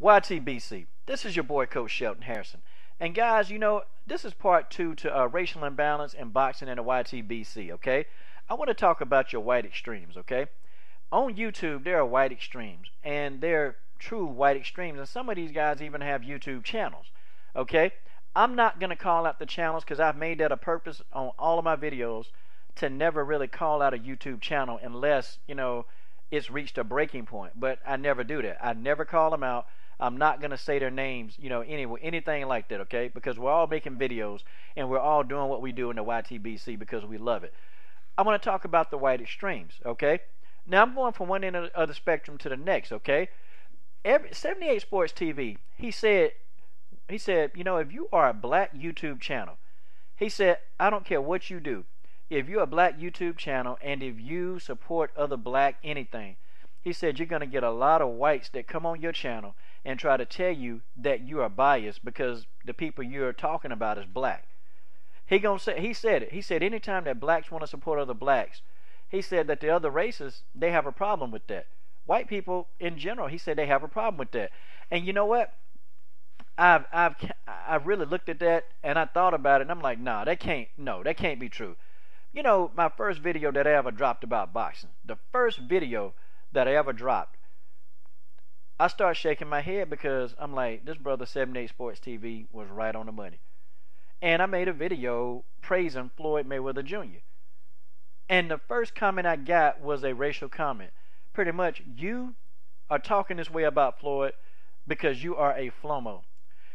YTBC. This is your boy Coach Shelton Harrison. And guys, this is part 2 to racial imbalance in boxing and the YTBC, okay? I want to talk about your white extremes, okay? On YouTube, there are white extremes, and they're true white extremes, and some of these guys even have YouTube channels, okay? I'm not going to call out the channels because I've made that a purpose on all of my videos to never really call out a YouTube channel unless, it's reached a breaking point. But I never do that. I never call them out. I'm not going to say their names, anyway, anything like that, okay? Because we're all making videos and we're all doing what we do in the YTBC because we love it. I want to talk about the white extremes, okay? Now, I'm going from one end of the spectrum to the next, okay? 78 Sports TV, he said, if you are a black YouTube channel, he said, I don't care what you do. If you're a black YouTube channel and if you support other black anything, he said you're going to get a lot of whites that come on your channel and try to tell you that you are biased because the people you're talking about is black. He said it. He said anytime that blacks want to support other blacks, he said that the other races, they have a problem with that. White people in general, he said they have a problem with that. And you know what? I've really looked at that and I thought about it and I'm like, nah, that can't be true. My first video that I ever dropped about boxing, the first video that I ever dropped, I started shaking my head because I'm like, this brother 78 Sports TV was right on the money. And I made a video praising Floyd Mayweather Jr. And the first comment I got was a racial comment. Pretty much, you are talking this way about Floyd because you are a flomo.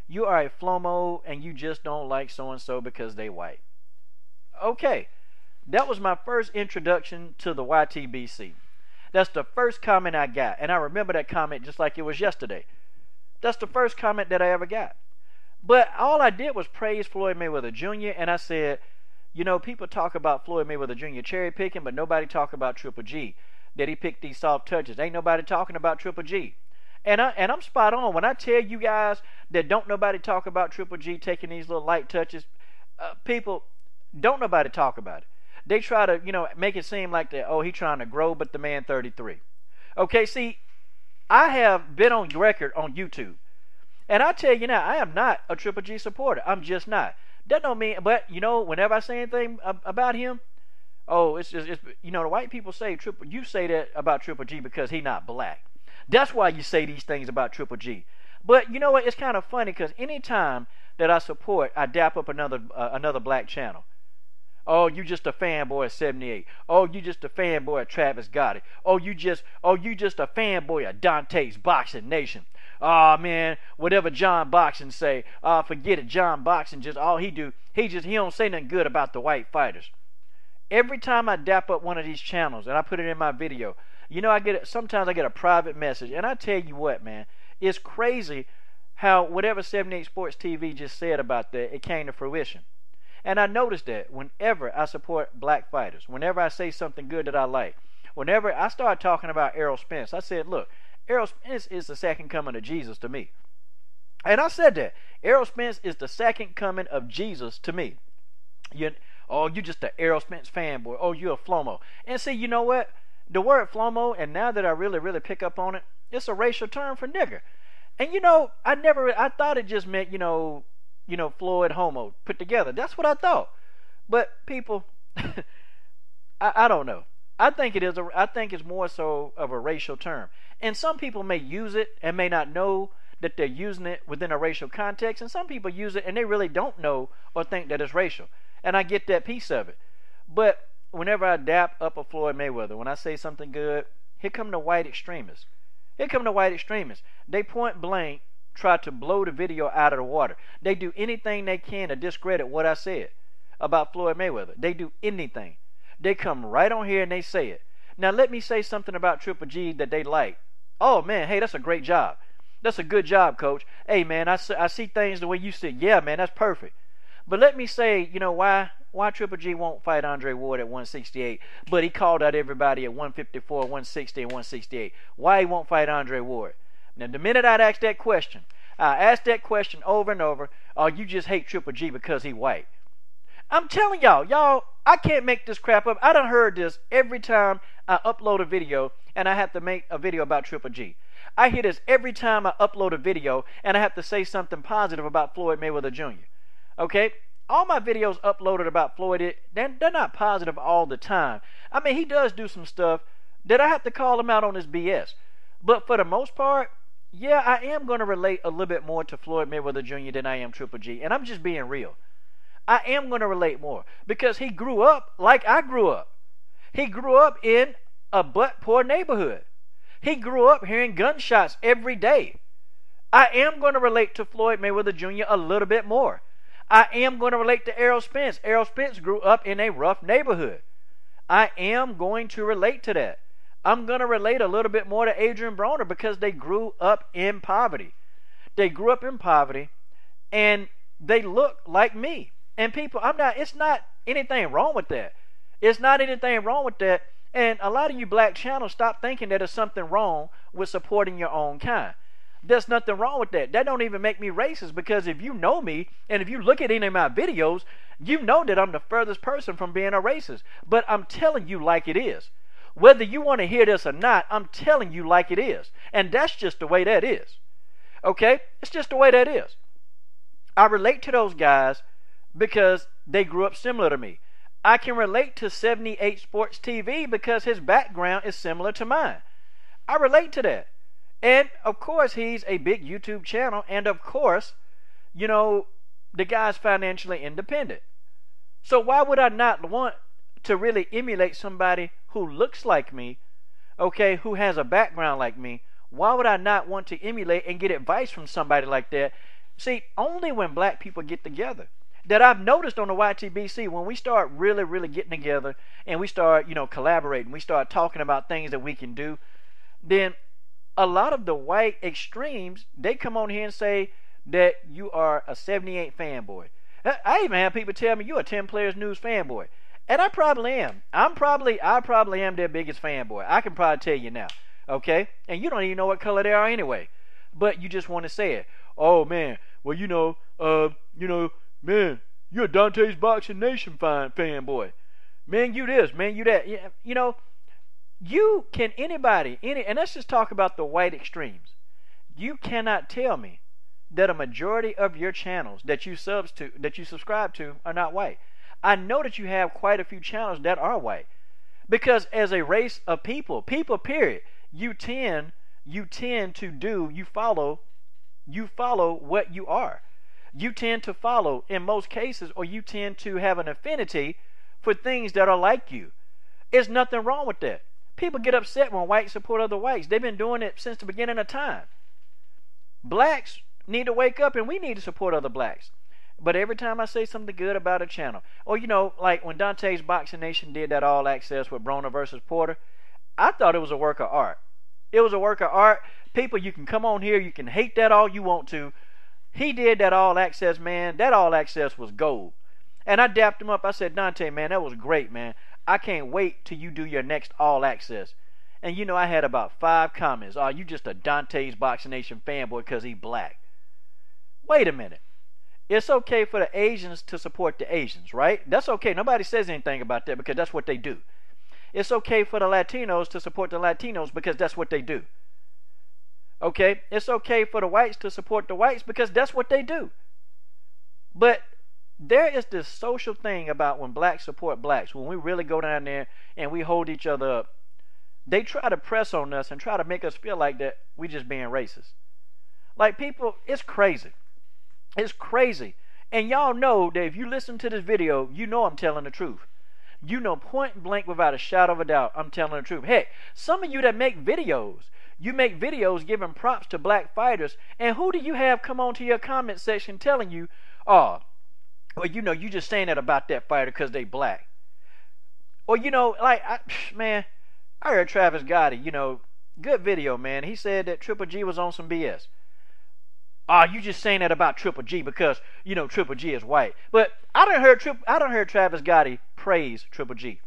You are a flomo and you just don't like so-and-so because they white. Okay. That was my first introduction to the YTBC. That's the first comment I got. And I remember that comment just like it was yesterday. That's the first comment that I ever got. But all I did was praise Floyd Mayweather Jr. And I said, people talk about Floyd Mayweather Jr. cherry picking, but nobody talk about Triple G. That he picked these soft touches. Ain't nobody talking about Triple G. And I'm spot on. When I tell you guys that don't nobody talk about Triple G taking these little light touches, people, don't nobody talk about it. They try to, make it seem like that, he trying to grow, but the man 33. Okay, see, I have been on record on YouTube. And I tell you now, I am not a Triple G supporter. I'm just not. That don't mean, but, whenever I say anything about him, it's the white people say, you say that about Triple G because he not black. That's why you say these things about Triple G. But you know what? It's kind of funny because anytime that I support, I dap up another black channel. Oh, you just a fanboy of 78. Oh, you just a fanboy of Travis Gotti. Oh, you just a fanboy of Dante's Boxing Nation. Oh man, whatever John Boxing say, forget it. John Boxing just all he do, he don't say nothing good about the white fighters. Every time I dap up one of these channels and I put it in my video, sometimes I get a private message, and I tell you what, man, it's crazy how whatever 78 Sports TV just said about that, it came to fruition. And I noticed that whenever I support black fighters, whenever I say something good that I like, whenever I start talking about Errol Spence, I said, look, Errol Spence is the second coming of Jesus to me. And I said that. Errol Spence is the second coming of Jesus to me. You just an Errol Spence fanboy. Oh, you're a flomo. And see, you know what? The word flomo, and now that I really, really pick up on it, it's a racial term for nigger. And I thought it just meant, Floyd homo put together. That's what I thought. But people, I don't know. I think it's more so of a racial term. And some people may use it and may not know that they're using it within a racial context. And some people use it and they really don't know or think that it's racial. And I get that piece of it. But whenever I dap up a Floyd Mayweather, when I say something good, here come the white extremists. They point blank try to blow the video out of the water. They do anything they can to discredit what I said about Floyd Mayweather. They do anything. They come right on here and they say it. Now let me say something about Triple G that they like. Oh man, hey, that's a great job. That's a good job, coach. Hey man, I see things the way you see. Yeah, man, that's perfect. But let me say, why Triple G won't fight Andre Ward at 168, but he called out everybody at 154, 160, and 168. Why he won't fight Andre Ward? Now, the minute I'd ask that question, I asked that question over and over, you just hate Triple G because he white. I'm telling y'all, I can't make this crap up. I done heard this every time I upload a video and I have to make a video about Triple G. I hear this every time I upload a video and I have to say something positive about Floyd Mayweather Jr. Okay? All my videos uploaded about Floyd, they're not positive all the time. I mean, he does do some stuff that I have to call him out on his BS. But for the most part, yeah, I am going to relate a little bit more to Floyd Mayweather Jr. than I am Triple G. And I'm just being real. I am going to relate more because he grew up like I grew up. He grew up in a butt-poor neighborhood. He grew up hearing gunshots every day. I am going to relate to Floyd Mayweather Jr. a little bit more. I am going to relate to Errol Spence. Errol Spence grew up in a rough neighborhood. I am going to relate to that. I'm going to relate a little bit more to Adrian Broner because they grew up in poverty. They grew up in poverty and they look like me. And people, it's not anything wrong with that. It's not anything wrong with that. And a lot of you black channels, stop thinking that there's something wrong with supporting your own kind. There's nothing wrong with that. That don't even make me racist because if you know me and if you look at any of my videos, you know that I'm the furthest person from being a racist. But I'm telling you like it is. Whether you want to hear this or not, I'm telling you like it is. And that's just the way that is. Okay? It's just the way that is. I relate to those guys because they grew up similar to me. I can relate to 78 Sports TV because his background is similar to mine. I relate to that. And of course, he's a big YouTube channel. And of course, you know, the guy's financially independent. So why would I not want to really emulate somebody who looks like me, okay, who has a background like me? Why would I not want to emulate and get advice from somebody like that? See, only when black people get together. That I've noticed on the YTBC, when we start really, really getting together and we start, you know, collaborating, we start talking about things that we can do, then a lot of the white extremes, they come on here and say that you are a 78 fanboy. I even have people tell me you're a 10 Players News fanboy. And I probably am. I probably am their biggest fanboy. I can probably tell you now. Okay? And you don't even know what color they are anyway. But you just want to say it. Oh man, well man, you're a Dante's Boxing Nation fanboy. Man, you this, man, you that. You know, you can and let's just talk about the white extremes. You cannot tell me that a majority of your channels that you subscribe to are not white. I know that you have quite a few channels that are white. Because as a race of people period, you follow what you are. You tend to follow, in most cases, or you tend to have an affinity for things that are like you. There's nothing wrong with that. People get upset when whites support other whites. They've been doing it since the beginning of time. Blacks need to wake up and we need to support other blacks. But every time I say something good about a channel, or you know, like when Dante's Boxing Nation did that All Access with Broner versus Porter, I thought it was a work of art. It was a work of art. People, you can come on here, you can hate that all you want to. He did that All Access, man. That All Access was gold. And I dapped him up. I said, Dante, man, that was great, man. I can't wait till you do your next All Access. And you know, I had about 5 comments. Oh, you just a Dante's Boxing Nation fanboy because he black. Wait a minute. It's okay for the Asians to support the Asians, right? That's okay. Nobody says anything about that because that's what they do. It's okay for the Latinos to support the Latinos because that's what they do. Okay? It's okay for the whites to support the whites because that's what they do. But there is this social thing about when blacks support blacks, when we really go down there and we hold each other up, they try to press on us and try to make us feel like that we just being racist. Like people, it's crazy. It's crazy. And y'all know that if you listen to this video, you know I'm telling the truth. You know point blank without a shadow of a doubt I'm telling the truth. Heck, some of you that make videos, you make videos giving props to black fighters, and who do you have come onto your comment section telling you, oh, well, you know, you just saying that about that fighter because they black. Or, you know, like, man, I heard Travis Gotti, you know, good video, man. He said that Triple G was on some BS. Ah, you just saying that about Triple G because, you know, Triple G is white. But I done heard Travis Gotti praise Triple G.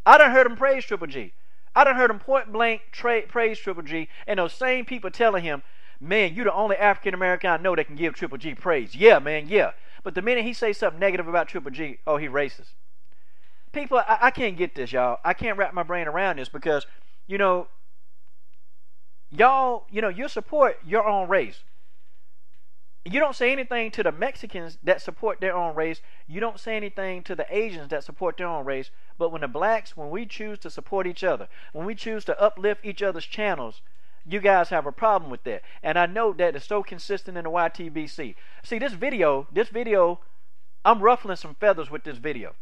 I done heard him praise Triple G. I done heard him point blank praise Triple G, and those same people telling him, man, you the only African American I know that can give Triple G praise. Yeah, man, yeah. But the minute he says something negative about Triple G, oh, he racist. People, I can't get this, y'all. I can't wrap my brain around this because, you know, Y'all, you support your own race. You don't say anything to the Mexicans that support their own race. You don't say anything to the Asians that support their own race. But when the blacks, when we choose to support each other, when we choose to uplift each other's channels, you guys have a problem with that. And I know that it's so consistent in the YTBC. See, this video, I'm ruffling some feathers with this video.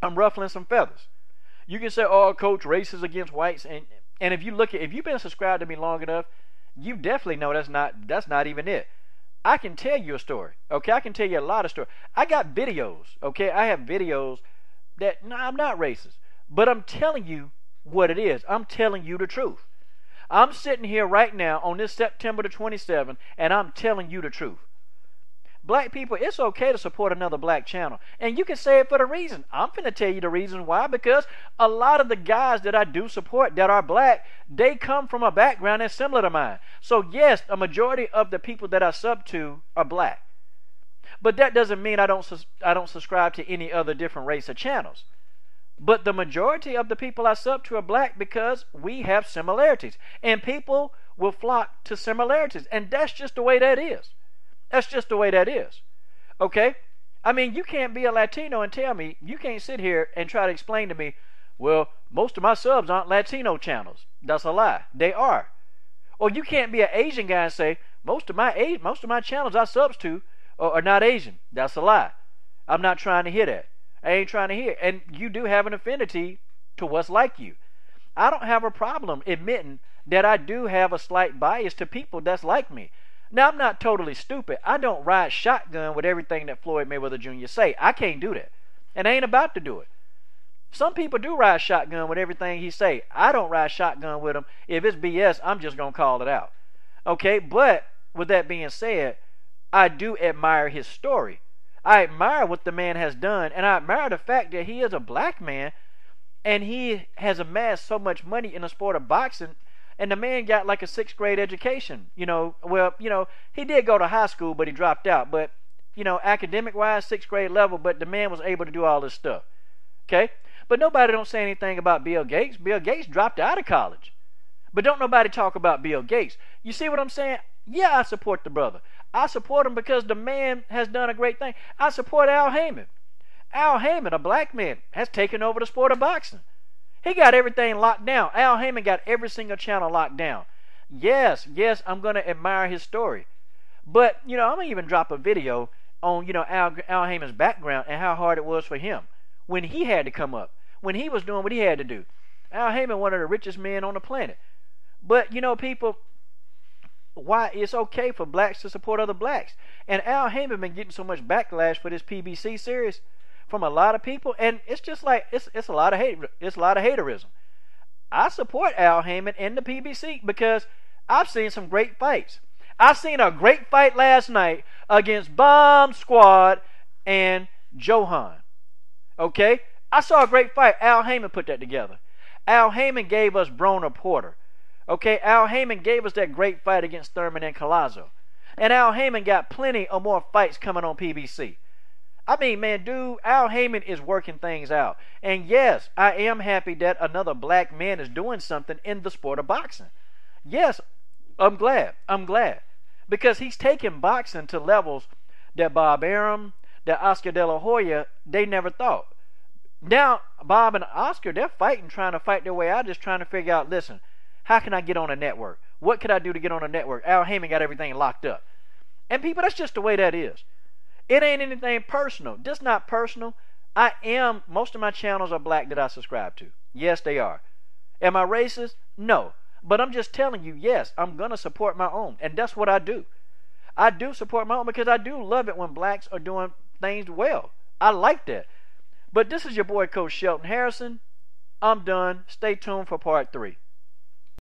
I'm ruffling some feathers. You can say, oh, coach, races against whites. And if you've been subscribed to me long enough, you definitely know that's not even it. I can tell you a story, okay? I can tell you a lot of stories. I got videos, okay? I have videos that, no, I'm not racist, but I'm telling you what it is. I'm telling you the truth. I'm sitting here right now on this September the 27th, and I'm telling you the truth. Black people, it's okay to support another black channel. And you can say it for the reason. I'm finna tell you the reason why. Because a lot of the guys that I do support that are black, they come from a background that's similar to mine. So yes, a majority of the people that I sub to are black. But that doesn't mean I don't subscribe to any other different race of channels. But the majority of the people I sub to are black because we have similarities. And people will flock to similarities. And that's just the way that is. That's just the way that is. Okay? I mean, you can't be a Latino and tell me, you can't sit here and try to explain to me, well, most of my subs aren't Latino channels. That's a lie. They are. Or you can't be an Asian guy and say, most of my channels I subs to are not Asian. That's a lie. I'm not trying to hear that. I ain't trying to hear. And you do have an affinity to what's like you. I don't have a problem admitting that I do have a slight bias to people that's like me. Now, I'm not totally stupid. I don't ride shotgun with everything that Floyd Mayweather Jr. say. I can't do that. And I ain't about to do it. Some people do ride shotgun with everything he say. I don't ride shotgun with him. If it's BS, I'm just going to call it out. Okay? But with that being said, I do admire his story. I admire what the man has done. And I admire the fact that he is a black man and he has amassed so much money in the sport of boxing. And the man got like a 6th grade education. He did go to high school, but he dropped out. But, academic-wise, 6th grade level, but the man was able to do all this stuff. Okay? But nobody don't say anything about Bill Gates. Bill Gates dropped out of college. But don't nobody talk about Bill Gates. You see what I'm saying? Yeah, I support the brother. I support him because the man has done a great thing. I support Al Heyman. Al Heyman, a black man, has taken over the sport of boxing. He got everything locked down. Al Heyman got every single channel locked down. Yes, I'm going to admire his story. But, I'm going to even drop a video on, Al Heyman's background and how hard it was for him when he had to come up, when he was doing what he had to do. Al Heyman, one of the richest men on the planet. But, people, why it's okay for blacks to support other blacks. And Al Heyman been getting so much backlash for this PBC series from a lot of people, and it's just like it's a lot of hate. It's a lot of haterism. I support Al Heyman and the PBC because I've seen some great fights. I've seen a great fight last night against Bomb Squad and Johan. Okay, I saw a great fight. Al Heyman put that together. Al Heyman gave us Broner Porter. Okay, Al Heyman gave us that great fight against Thurman and Collazo. And Al Heyman got plenty of more fights coming on PBC. I mean, man, dude, Al Heyman is working things out. And yes, I am happy that another black man is doing something in the sport of boxing. Yes, I'm glad. Because he's taken boxing to levels that Bob Arum, that Oscar De La Hoya, they never thought. Now, Bob and Oscar, they're trying to fight their way out, just trying to figure out, listen, how can I get on a network? What could I do to get on a network? Al Heyman got everything locked up. And people, that's just the way that is. It ain't anything personal. This not personal. Most of my channels are black that I subscribe to. Yes, they are. Am I racist? No. But I'm just telling you, yes, I'm going to support my own. And that's what I do. I do support my own because I do love it when blacks are doing things well. I like that. But this is your boy, Coach Shelton Harrison. I'm done. Stay tuned for part 3.